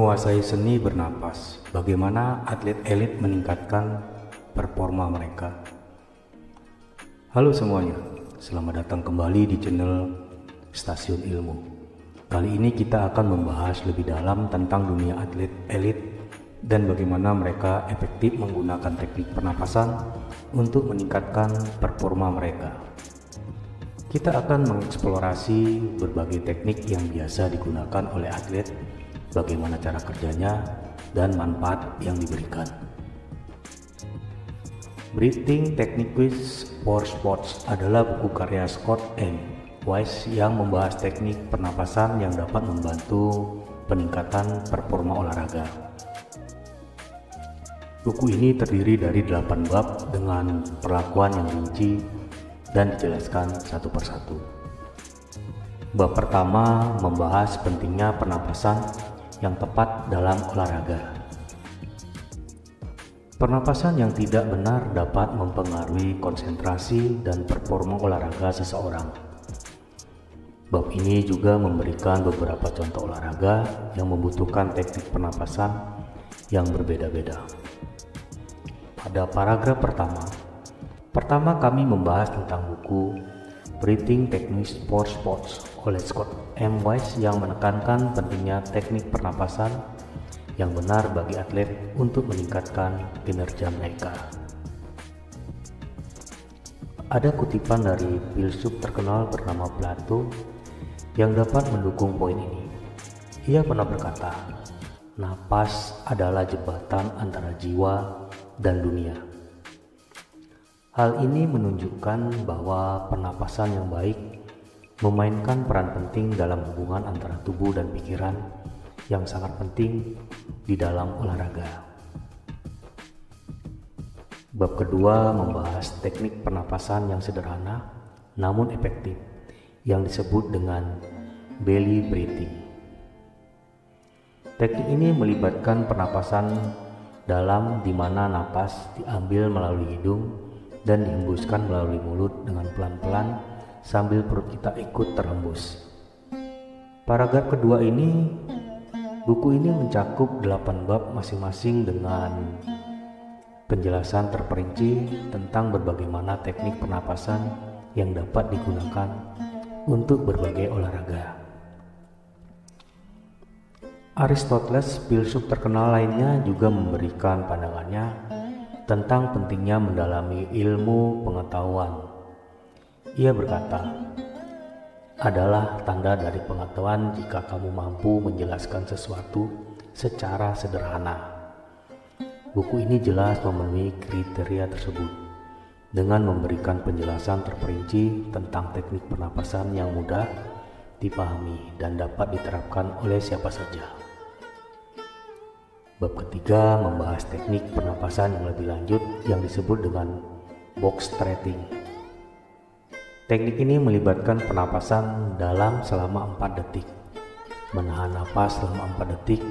Menguasai seni bernapas, bagaimana atlet elit meningkatkan performa mereka. Halo semuanya, selamat datang kembali di channel Stasiun Ilmu. Kali ini kita akan membahas lebih dalam tentang dunia atlet elit dan bagaimana mereka efektif menggunakan teknik pernapasan untuk meningkatkan performa mereka. Kita akan mengeksplorasi berbagai teknik yang biasa digunakan oleh atlet, bagaimana cara kerjanya, dan manfaat yang diberikan. Breathing Techniques for Sports adalah buku karya Scott M. Wise yang membahas teknik pernapasan yang dapat membantu peningkatan performa olahraga. Buku ini terdiri dari 8 bab dengan perlakuan yang rinci dan dijelaskan satu persatu. Bab pertama membahas pentingnya pernapasan yang tepat dalam olahraga. Pernapasan yang tidak benar dapat mempengaruhi konsentrasi dan performa olahraga seseorang. Bab ini juga memberikan beberapa contoh olahraga yang membutuhkan teknik pernapasan yang berbeda-beda. Pada paragraf pertama kami membahas tentang buku Breathing Techniques for Sports oleh Scott M. Wise yang menekankan pentingnya teknik pernapasan yang benar bagi atlet untuk meningkatkan kinerja mereka. Ada kutipan dari filsuf terkenal bernama Plato yang dapat mendukung poin ini. Ia pernah berkata, "Napas adalah jembatan antara jiwa dan dunia." Hal ini menunjukkan bahwa pernapasan yang baik memainkan peran penting dalam hubungan antara tubuh dan pikiran yang sangat penting di dalam olahraga. Bab kedua membahas teknik pernapasan yang sederhana namun efektif yang disebut dengan belly breathing. Teknik ini melibatkan pernapasan dalam di mana napas diambil melalui hidung dan dihembuskan melalui mulut dengan pelan-pelan sambil perut kita ikut terhembus. Paragraf kedua ini, buku ini mencakup 8 bab masing-masing dengan penjelasan terperinci tentang bagaimana teknik pernapasan yang dapat digunakan untuk berbagai olahraga. Aristoteles, filsuf terkenal lainnya, juga memberikan pandangannya tentang pentingnya mendalami ilmu pengetahuan. Ia berkata, "Adalah tanda dari pengetahuan jika kamu mampu menjelaskan sesuatu secara sederhana." Buku ini jelas memenuhi kriteria tersebut dengan memberikan penjelasan terperinci tentang teknik pernapasan yang mudah dipahami dan dapat diterapkan oleh siapa saja. Bab ketiga membahas teknik pernapasan yang lebih lanjut yang disebut dengan box breathing. Teknik ini melibatkan pernapasan dalam selama 4 detik, menahan napas selama 4 detik,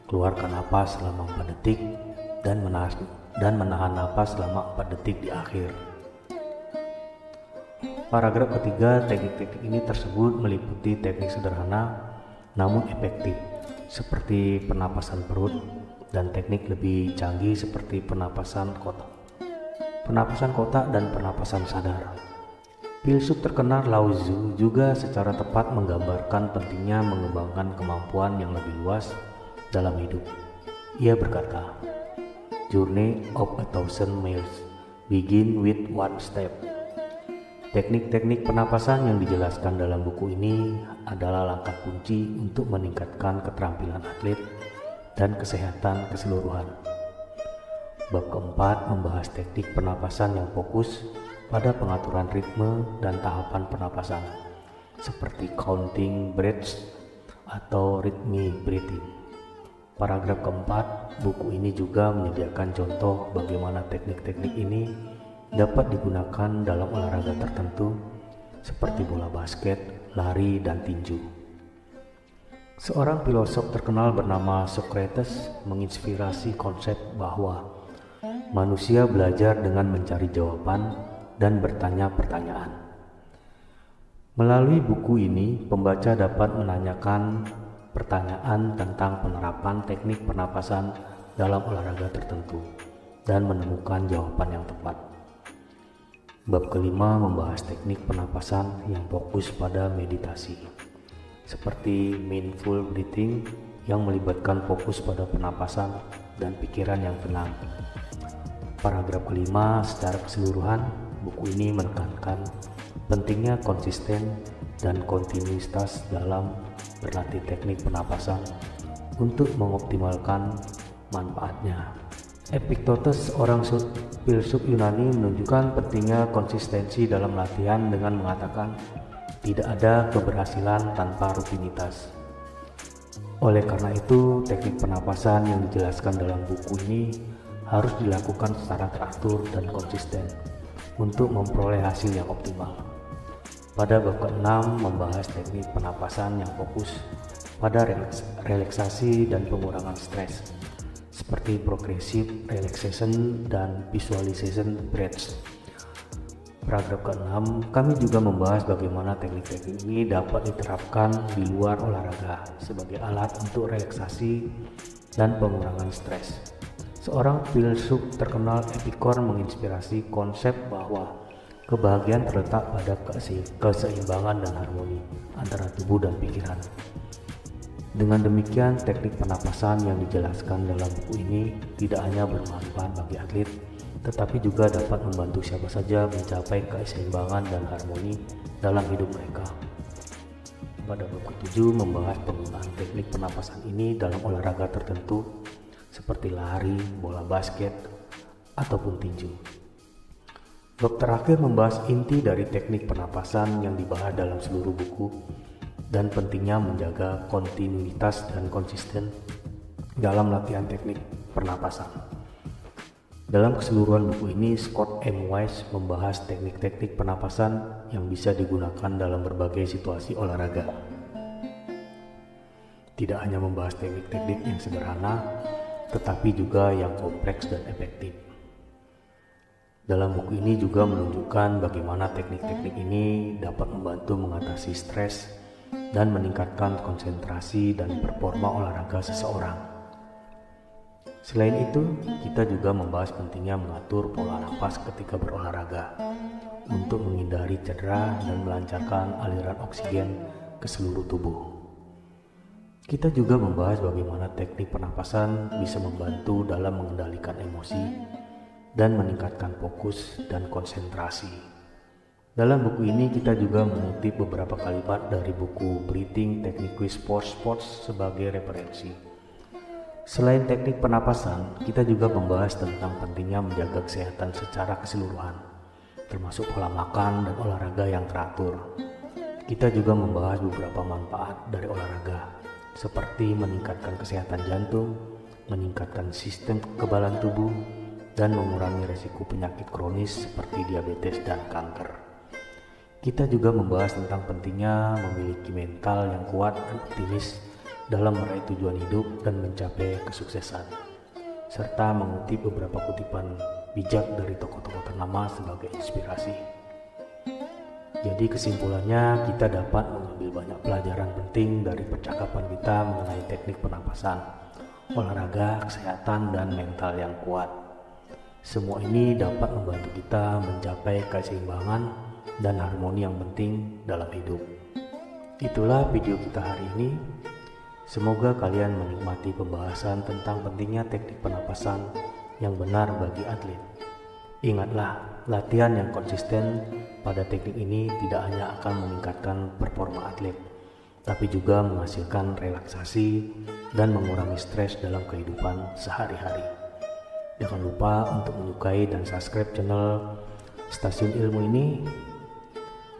keluarkan napas selama 4 detik, dan menahan napas selama 4 detik di akhir. Paragraf ketiga, teknik-teknik ini tersebut meliputi teknik sederhana namun efektif seperti pernapasan perut dan teknik lebih canggih seperti pernapasan kotak dan pernapasan sadar. Filsuf terkenal Lao Tzu juga secara tepat menggambarkan pentingnya mengembangkan kemampuan yang lebih luas dalam hidup. Ia berkata, "Journey of a thousand miles begin with one step." Teknik-teknik pernapasan yang dijelaskan dalam buku ini adalah langkah kunci untuk meningkatkan keterampilan atlet dan kesehatan keseluruhan. Bab keempat membahas teknik pernapasan yang fokus pada pengaturan ritme dan tahapan pernapasan seperti counting breaths atau rhythmic breathing. Paragraf keempat, buku ini juga menyediakan contoh bagaimana teknik-teknik ini dapat digunakan dalam olahraga tertentu seperti bola basket, lari, dan tinju. Seorang filosof terkenal bernama Socrates menginspirasi konsep bahwa manusia belajar dengan mencari jawaban dan bertanya pertanyaan. Melalui buku ini, pembaca dapat menanyakan pertanyaan tentang penerapan teknik pernapasan dalam olahraga tertentu dan menemukan jawaban yang tepat. Bab kelima membahas teknik pernapasan yang fokus pada meditasi, seperti mindful breathing yang melibatkan fokus pada pernapasan dan pikiran yang tenang. Paragraf kelima, secara keseluruhan, buku ini menekankan pentingnya konsisten dan kontinuitas dalam berlatih teknik pernapasan untuk mengoptimalkan manfaatnya. Epictetus, seorang filsuf Yunani, menunjukkan pentingnya konsistensi dalam latihan dengan mengatakan tidak ada keberhasilan tanpa rutinitas. Oleh karena itu, teknik pernapasan yang dijelaskan dalam buku ini harus dilakukan secara teratur dan konsisten untuk memperoleh hasil yang optimal. Pada bab ke-6 membahas teknik pernapasan yang fokus pada relaksasi dan pengurangan stres, seperti progressive relaxation dan visualization breaths. Paragraf ke-6, kami juga membahas bagaimana teknik-teknik ini dapat diterapkan di luar olahraga sebagai alat untuk relaksasi dan pengurangan stres. Seorang filsuf terkenal, Epictetus, menginspirasi konsep bahwa kebahagiaan terletak pada keseimbangan dan harmoni antara tubuh dan pikiran. Dengan demikian, teknik pernapasan yang dijelaskan dalam buku ini tidak hanya bermanfaat bagi atlet, tetapi juga dapat membantu siapa saja mencapai keseimbangan dan harmoni dalam hidup mereka. Pada bab ke-7 membahas penggunaan teknik pernapasan ini dalam olahraga tertentu seperti lari, bola basket, ataupun tinju. Bab terakhir membahas inti dari teknik pernapasan yang dibahas dalam seluruh buku dan pentingnya menjaga kontinuitas dan konsisten dalam latihan teknik pernapasan. Dalam keseluruhan buku ini, Scott M. Wise membahas teknik-teknik pernapasan yang bisa digunakan dalam berbagai situasi olahraga. Tidak hanya membahas teknik-teknik yang sederhana, tetapi juga yang kompleks dan efektif. Dalam buku ini juga menunjukkan bagaimana teknik-teknik ini dapat membantu mengatasi stres dan meningkatkan konsentrasi dan performa olahraga seseorang. Selain itu, kita juga membahas pentingnya mengatur pola napas ketika berolahraga untuk menghindari cedera dan melancarkan aliran oksigen ke seluruh tubuh. Kita juga membahas bagaimana teknik pernapasan bisa membantu dalam mengendalikan emosi dan meningkatkan fokus dan konsentrasi. Dalam buku ini kita juga mengutip beberapa kalimat dari buku Breathing Techniques for Sports sebagai referensi. Selain teknik pernapasan, kita juga membahas tentang pentingnya menjaga kesehatan secara keseluruhan, termasuk pola makan dan olahraga yang teratur. Kita juga membahas beberapa manfaat dari olahraga, seperti meningkatkan kesehatan jantung, meningkatkan sistem kekebalan tubuh, dan mengurangi resiko penyakit kronis seperti diabetes dan kanker. Kita juga membahas tentang pentingnya memiliki mental yang kuat dan optimis dalam meraih tujuan hidup dan mencapai kesuksesan, serta mengutip beberapa kutipan bijak dari tokoh-tokoh ternama sebagai inspirasi. Jadi kesimpulannya, kita dapat mengambil banyak pelajaran penting dari percakapan kita mengenai teknik pernapasan, olahraga, kesehatan, dan mental yang kuat. Semua ini dapat membantu kita mencapai keseimbangan dan harmoni yang penting dalam hidup. Itulah video kita hari ini. Semoga kalian menikmati pembahasan tentang pentingnya teknik pernapasan yang benar bagi atlet. Ingatlah, latihan yang konsisten pada teknik ini tidak hanya akan meningkatkan performa atlet, tapi juga menghasilkan relaksasi dan mengurangi stres dalam kehidupan sehari-hari. Jangan lupa untuk menyukai dan subscribe channel Stasiun Ilmu ini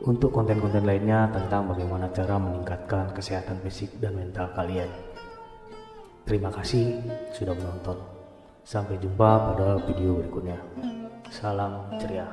untuk konten-konten lainnya tentang bagaimana cara meningkatkan kesehatan fisik dan mental kalian. Terima kasih sudah menonton. Sampai jumpa pada video berikutnya. Salam ceria.